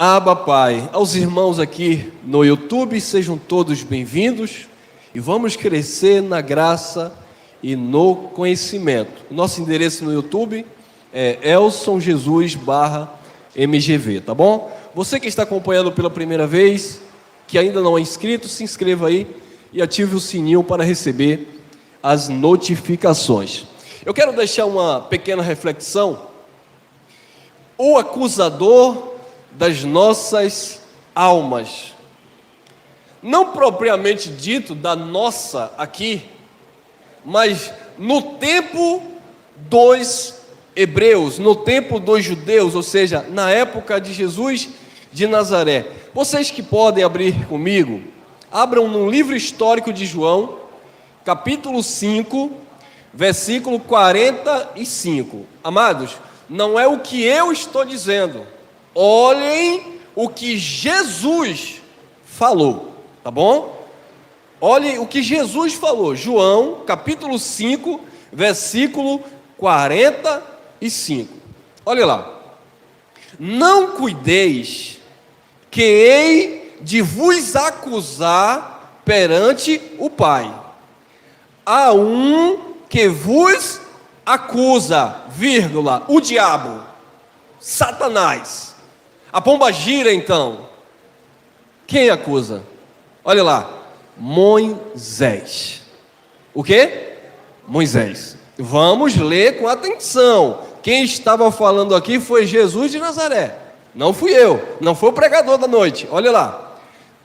Abba, Pai. Aos irmãos aqui no YouTube, sejam todos bem-vindos e vamos crescer na graça e no conhecimento. O nosso endereço no YouTube é elsonjesus.mgv, tá bom? Você que está acompanhando pela primeira vez, que ainda não é inscrito, se inscreva aí e ative o sininho para receber as notificações. Eu quero deixar uma pequena reflexão. O acusador das nossas almas, não propriamente dito da nossa aqui, mas no tempo dos hebreus, no tempo dos judeus, ou seja, na época de Jesus de Nazaré. Vocês que podem abrir comigo, abram no livro histórico de João, capítulo 5, versículo 45. Amados, não é o que eu estou dizendo, olhem o que Jesus falou, tá bom? Olhem o que Jesus falou. João, capítulo 5, versículo 45. Olha lá. Não cuideis que hei de vos acusar perante o Pai. Há um que vos acusa, vírgula, o diabo, Satanás. A pomba gira então. Quem acusa? Olha lá, Moisés. O quê? Moisés. Vamos ler com atenção. Quem estava falando aqui foi Jesus de Nazaré. Não fui eu, não foi o pregador da noite. Olha lá,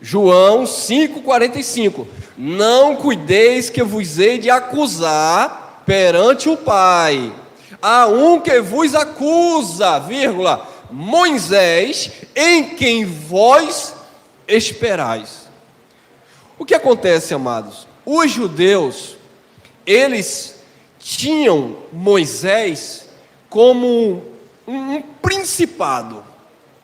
João 5,45. Não cuideis que vos hei de acusar perante o Pai. Há um que vos acusa, vírgula, Moisés, em quem vós esperais. O que acontece, amados? Os judeus, eles tinham Moisés como um principado,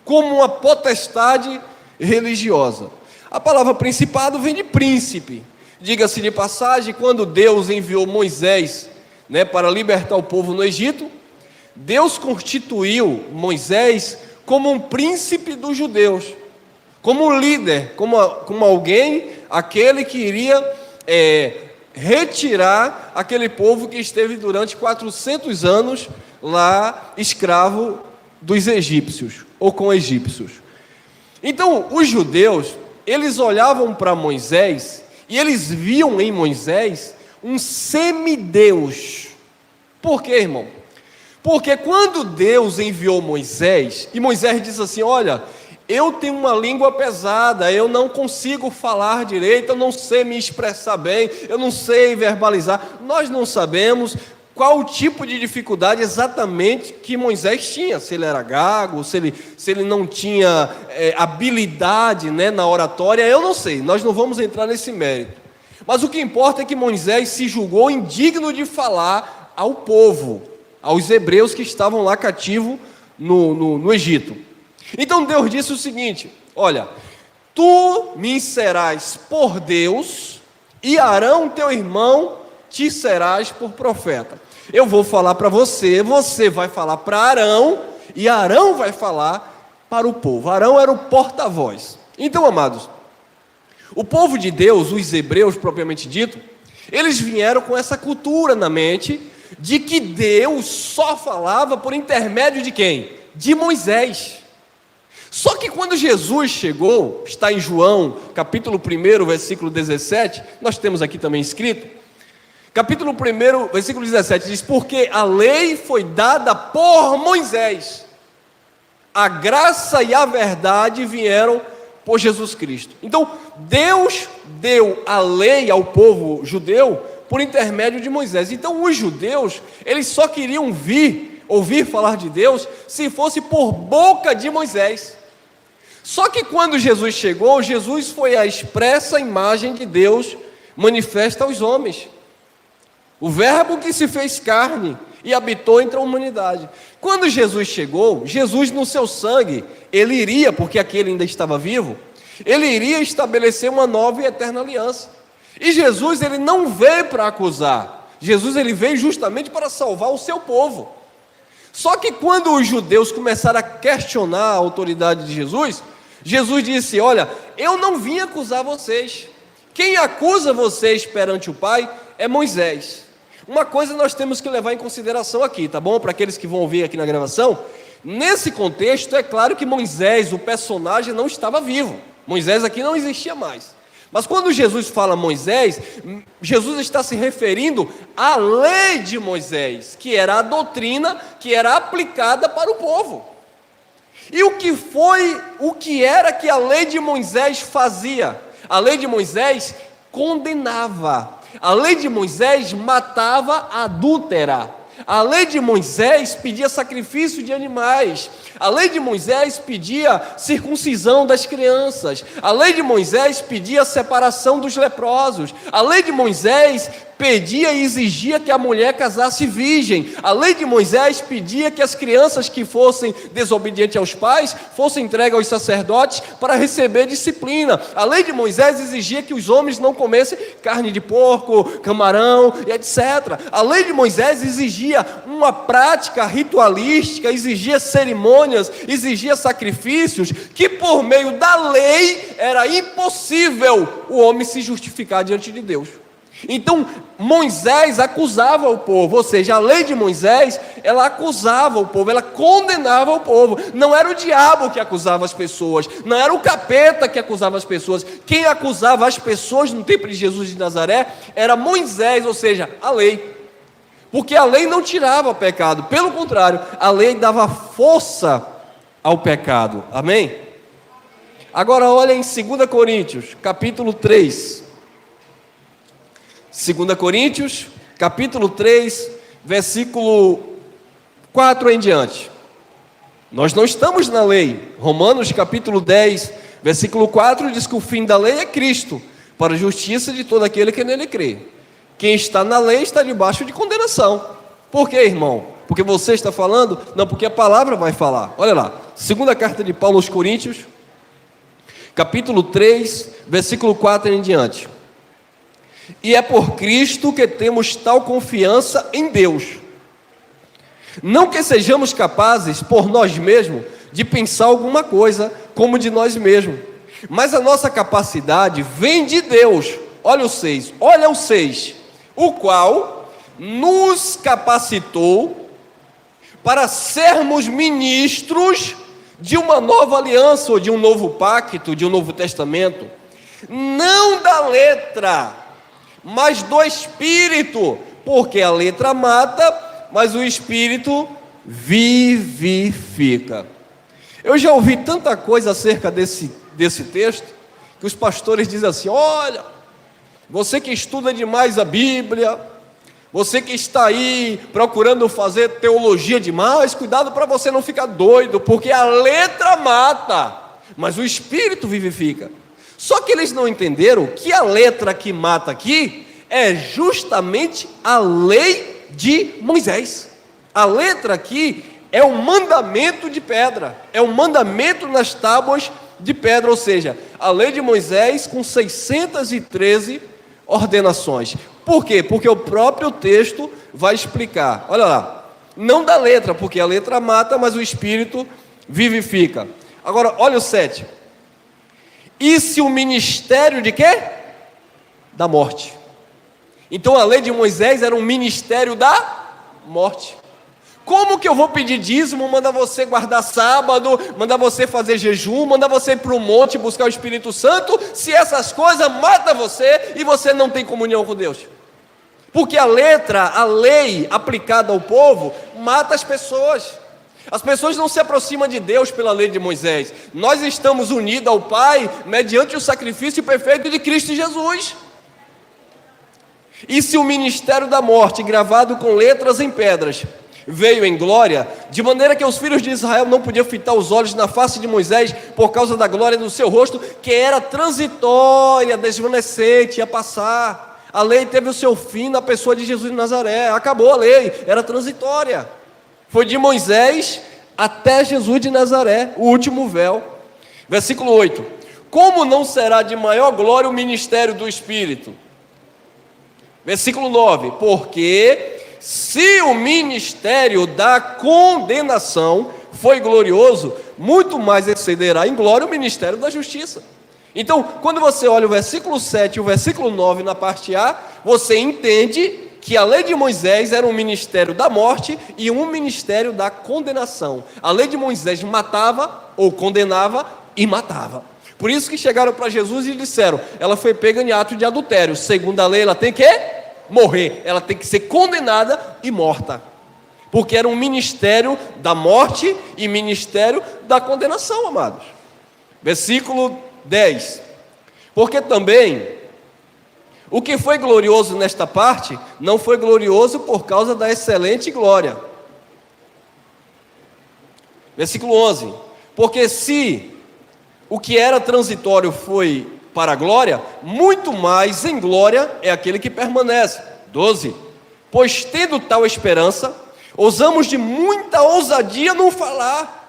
como uma potestade religiosa. A palavra principado vem de príncipe. Diga-se de passagem, quando Deus enviou Moisés, para libertar o povo no Egito, Deus constituiu Moisés como um príncipe dos judeus, como um líder, como alguém, aquele que iria retirar aquele povo que esteve durante 400 anos lá escravo dos egípcios, ou com egípcios. Então, os judeus, eles olhavam para Moisés e eles viam em Moisés um semideus. Por quê, irmão? Porque quando Deus enviou Moisés, e Moisés disse assim: olha, eu tenho uma língua pesada, eu não consigo falar direito, eu não sei me expressar bem, eu não sei verbalizar. Nós não sabemos qual o tipo de dificuldade exatamente que Moisés tinha, se ele era gago, se ele não tinha habilidade na oratória, eu não sei, nós não vamos entrar nesse mérito. Mas o que importa é que Moisés se julgou indigno de falar ao povo, aos hebreus que estavam lá cativos no Egito. Então Deus disse o seguinte: olha, tu me serás por Deus, e Arão teu irmão te serás por profeta. Eu vou falar para você, você vai falar para Arão, e Arão vai falar para o povo. Arão era o porta-voz. Então, amados, o povo de Deus, os hebreus propriamente dito, eles vieram com essa cultura na mente de que Deus só falava por intermédio de quem? De Moisés. Só que quando Jesus chegou, está em João, capítulo 1, versículo 17, nós temos aqui também escrito, capítulo 1, versículo 17, diz: porque a lei foi dada por Moisés, a graça e a verdade vieram por Jesus Cristo. Então, Deus deu a lei ao povo judeu por intermédio de Moisés. Então, os judeus, eles só queriam ouvir falar de Deus, se fosse por boca de Moisés. Só que quando Jesus chegou, Jesus foi a expressa imagem de Deus manifesta aos homens. O verbo que se fez carne e habitou entre a humanidade. Quando Jesus chegou, Jesus no seu sangue, ele iria, porque aquele ainda estava vivo, ele iria estabelecer uma nova e eterna aliança. E Jesus, ele não veio para acusar. Jesus, ele veio justamente para salvar o seu povo. Só que quando os judeus começaram a questionar a autoridade de Jesus, Jesus disse: olha, eu não vim acusar vocês. Quem acusa vocês perante o Pai é Moisés. Uma coisa nós temos que levar em consideração aqui, tá bom? Para aqueles que vão ouvir aqui na gravação, nesse contexto é claro que Moisés, o personagem, não estava vivo. Moisés aqui não existia mais. Mas quando Jesus fala Moisés, Jesus está se referindo à lei de Moisés, que era a doutrina que era aplicada para o povo. E o que era que a lei de Moisés fazia? A lei de Moisés condenava. A lei de Moisés matava a adúltera. A lei de Moisés pedia sacrifício de animais. A lei de Moisés pedia circuncisão das crianças. A lei de Moisés pedia separação dos leprosos. A lei de Moisés pedia e exigia que a mulher casasse virgem. A lei de Moisés pedia que as crianças que fossem desobedientes aos pais fossem entregues aos sacerdotes para receber disciplina. A lei de Moisés exigia que os homens não comessem carne de porco, camarão e etc. A lei de Moisés exigia uma prática ritualística, exigia cerimônias, exigia sacrifícios, que por meio da lei era impossível o homem se justificar diante de Deus. Então Moisés acusava o povo, ou seja, a lei de Moisés, ela acusava o povo, ela condenava o povo. Não era o diabo que acusava as pessoas, não era o capeta que acusava as pessoas. Quem acusava as pessoas no tempo de Jesus de Nazaré era Moisés, ou seja, a lei. Porque a lei não tirava o pecado, pelo contrário, a lei dava força ao pecado. Amém? Agora olha em 2 Coríntios, capítulo 3. 2 Coríntios, capítulo 3, versículo 4 em diante. Nós não estamos na lei. Romanos, capítulo 10, versículo 4, diz que o fim da lei é Cristo, para a justiça de todo aquele que nele crê. Quem está na lei está debaixo de condenação. Por quê, irmão? Porque você está falando? Não, porque a palavra vai falar. Olha lá, segunda carta de Paulo aos Coríntios, capítulo 3, versículo 4 em diante. E é por Cristo que temos tal confiança em Deus. Não que sejamos capazes, por nós mesmos, de pensar alguma coisa como de nós mesmos, mas a nossa capacidade vem de Deus. Olha o 6, o qual nos capacitou para sermos ministros de uma nova aliança, ou de um novo pacto, de um novo testamento, não da letra, mas do Espírito, porque a letra mata, mas o Espírito vivifica. Eu já ouvi tanta coisa acerca desse texto, que os pastores dizem assim: olha, você que estuda demais a Bíblia, você que está aí procurando fazer teologia demais, cuidado para você não ficar doido, porque a letra mata, mas o Espírito vivifica. Só que eles não entenderam que a letra que mata aqui é justamente a lei de Moisés. A letra aqui é um mandamento de pedra, é um mandamento nas tábuas de pedra, ou seja, a lei de Moisés com 613 ordenações. Por quê? Porque o próprio texto vai explicar. Olha lá, não da letra, porque a letra mata, mas o Espírito vivifica. Agora, olha o 7. E se o ministério de quê? Da morte. Então a lei de Moisés era um ministério da morte. Como que eu vou pedir dízimo, mandar você guardar sábado, mandar você fazer jejum, mandar você ir para o monte buscar o Espírito Santo, se essas coisas matam você e você não tem comunhão com Deus? Porque a lei aplicada ao povo, mata as pessoas. As pessoas não se aproximam de Deus pela lei de Moisés. Nós estamos unidos ao Pai mediante o sacrifício perfeito de Cristo Jesus. E se o ministério da morte, gravado com letras em pedras, veio em glória, de maneira que os filhos de Israel não podiam fitar os olhos na face de Moisés por causa da glória do seu rosto, que era transitória, desvanecente, ia passar. A lei teve o seu fim na pessoa de Jesus de Nazaré. Acabou a lei, era transitória. Foi de Moisés até Jesus de Nazaré, o último véu. Versículo 8. Como não será de maior glória o ministério do Espírito? Versículo 9. Porque se o ministério da condenação foi glorioso, muito mais excederá em glória o ministério da justiça. Então, quando você olha o versículo 7 e o versículo 9 na parte A, você entende que a lei de Moisés era um ministério da morte e um ministério da condenação. A lei de Moisés matava ou condenava e matava. Por isso que chegaram para Jesus e disseram: ela foi pega em ato de adultério. Segundo a lei, ela tem que morrer, ela tem que ser condenada e morta. Porque era um ministério da morte e ministério da condenação, amados. Versículo 10. Porque também o que foi glorioso nesta parte não foi glorioso por causa da excelente glória. Versículo 11. Porque se o que era transitório foi para a glória, muito mais em glória é aquele que permanece. 12. Pois tendo tal esperança, ousamos de muita ousadia no falar,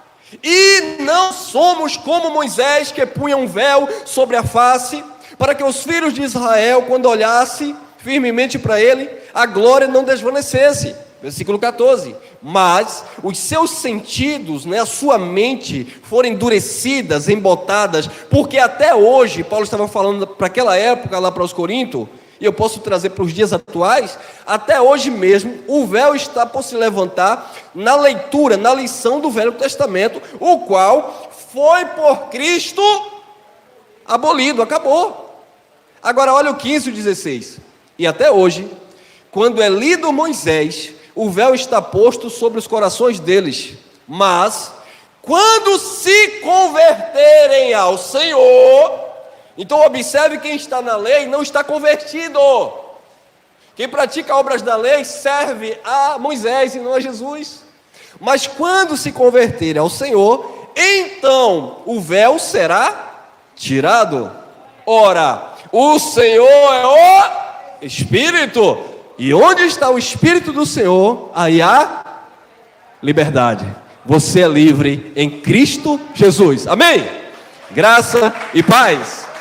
e não somos como Moisés, que punha um véu sobre a face, para que os filhos de Israel, quando olhassem firmemente para ele, a glória não desvanecesse. Versículo 14. Mas os seus sentidos, a sua mente, foram endurecidas, embotadas, porque até hoje, Paulo estava falando para aquela época, lá para os Coríntios, e eu posso trazer para os dias atuais, até hoje mesmo, o véu está por se levantar na leitura, na lição do Velho Testamento, o qual foi por Cristo abolido, acabou. Agora olha o 15 e o 16. E até hoje, quando é lido Moisés, o véu está posto sobre os corações deles. Mas, quando se converterem ao Senhor, então observe, quem está na lei não está convertido. Quem pratica obras da lei serve a Moisés e não a Jesus. Mas quando se converterem ao Senhor, então o véu será tirado. Ora, o Senhor é o Espírito, e onde está o Espírito do Senhor, aí há liberdade. Você é livre em Cristo Jesus. Amém? Graça e paz.